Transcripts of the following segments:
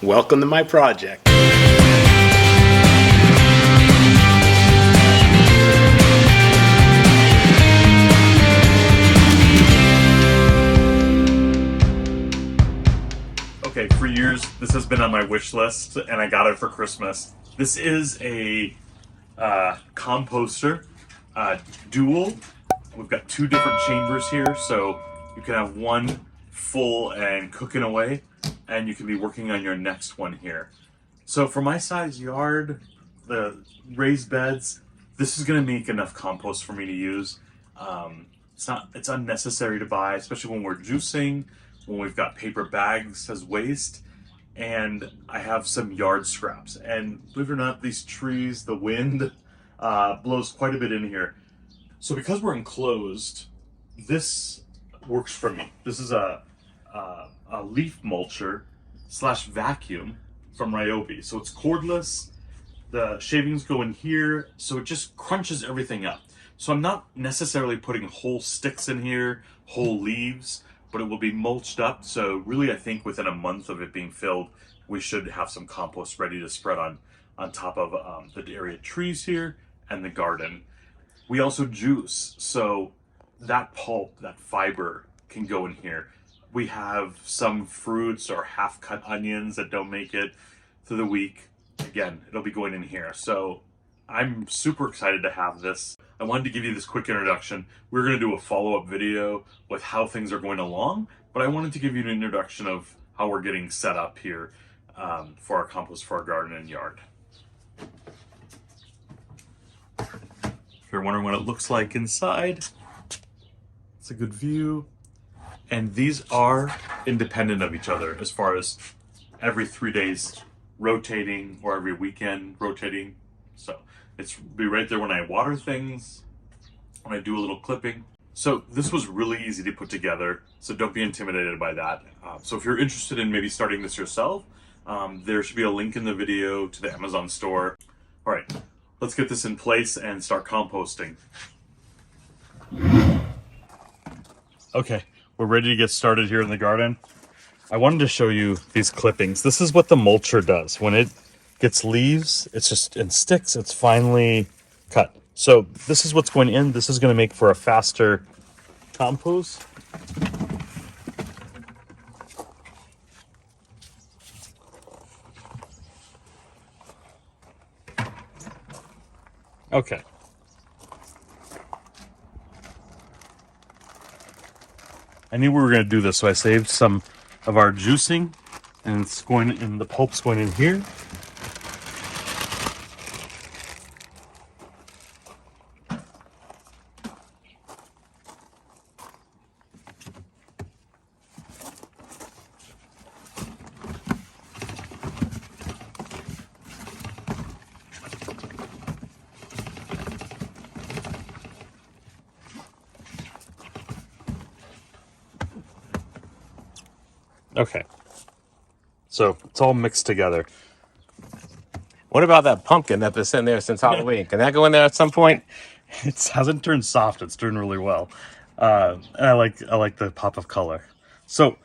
Welcome to my project. Okay, for years this has been on my wish list and I got it for Christmas. This is a composter, dual. We've got two different chambers here, so you can have one full and cooking away, and you can be working on your next one here. So for my size yard, the raised beds, this is going to make enough compost for me to use. It's unnecessary to buy, especially when we're juicing, when we've got paper bags as waste, and I have some yard scraps. And believe it or not, these trees, the wind blows quite a bit in here. So because we're enclosed, this works for me. This is a leaf mulcher / vacuum from Ryobi. So it's cordless. The shavings go in here, so it just crunches everything up. So I'm not necessarily putting whole sticks in here, whole leaves, but it will be mulched up. So really, I think within a month of it being filled, we should have some compost ready to spread on top of the area trees here and the garden. We also juice, so that pulp, that fiber can go in here. We have some fruits or half-cut onions that don't make it through the week. Again, it'll be going in here. So I'm super excited to have this. I wanted to give you this quick introduction. We're going to do a follow-up video with how things are going along, but I wanted to give you an introduction of how we're getting set up here for our compost for our garden and yard. If you're wondering what it looks like inside, it's a good view. And these are independent of each other as far as every 3 days rotating or every weekend rotating. So it's be right there when I water things, when I do a little clipping. So this was really easy to put together, so don't be intimidated by that. So if you're interested in maybe starting this yourself, there should be a link in the video to the Amazon store. All right, let's get this in place and start composting. Okay, we're ready to get started here in the garden. I wanted to show you these clippings. This is what the mulcher does. When it gets leaves, it's just in sticks, it's finely cut. So this is what's going in. This is going to make for a faster compost. Okay. I knew we were going to do this, so I saved some of our juicing, and it's going in, the pulp's going in here. Okay, so it's all mixed together. What about that pumpkin that's been sitting there since Halloween? Can that go in there at some point? It hasn't turned soft. It's turned really well. And I like the pop of color. So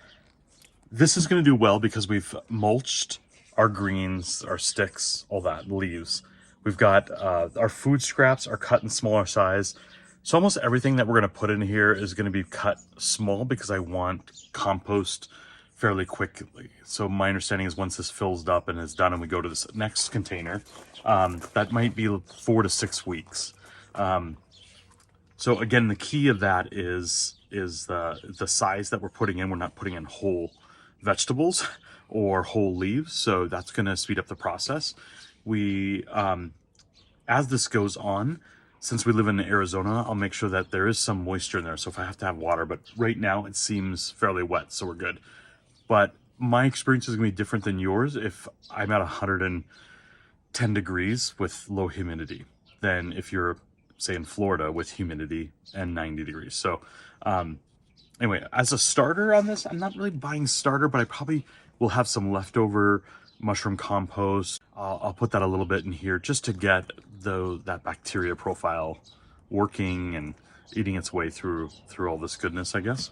this is going to do well because we've mulched our greens, our sticks, all that, leaves. We've got our food scraps are cut in smaller size. So almost everything that we're going to put in here is going to be cut small because I want compost fairly quickly. So my understanding is once this fills up and is done and we go to this next container, that might be 4 to 6 weeks. So again, the key of that is the size that we're putting in. We're not putting in whole vegetables or whole leaves, so that's going to speed up the process. We as this goes on, since we live in Arizona, I'll make sure that there is some moisture in there, so if I have to have water, but right now it seems fairly wet, so we're good. But my experience is going to be different than yours if I'm at 110 degrees with low humidity than if you're, say, in Florida with humidity and 90 degrees. So anyway, as a starter on this, I'm not really buying starter, but I probably will have some leftover mushroom compost. I'll put that a little bit in here just to get that bacteria profile working and eating its way through all this goodness, I guess.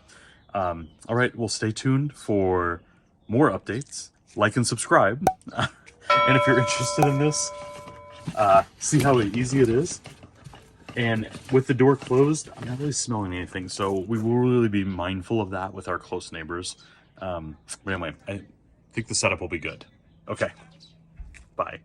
All right, well, stay tuned for more updates like and subscribe. And if you're interested in this, see how easy it is. And with the door closed, I'm not really smelling anything, so we will really be mindful of that with our close neighbors. But anyway, I think the setup will be good. Okay, bye.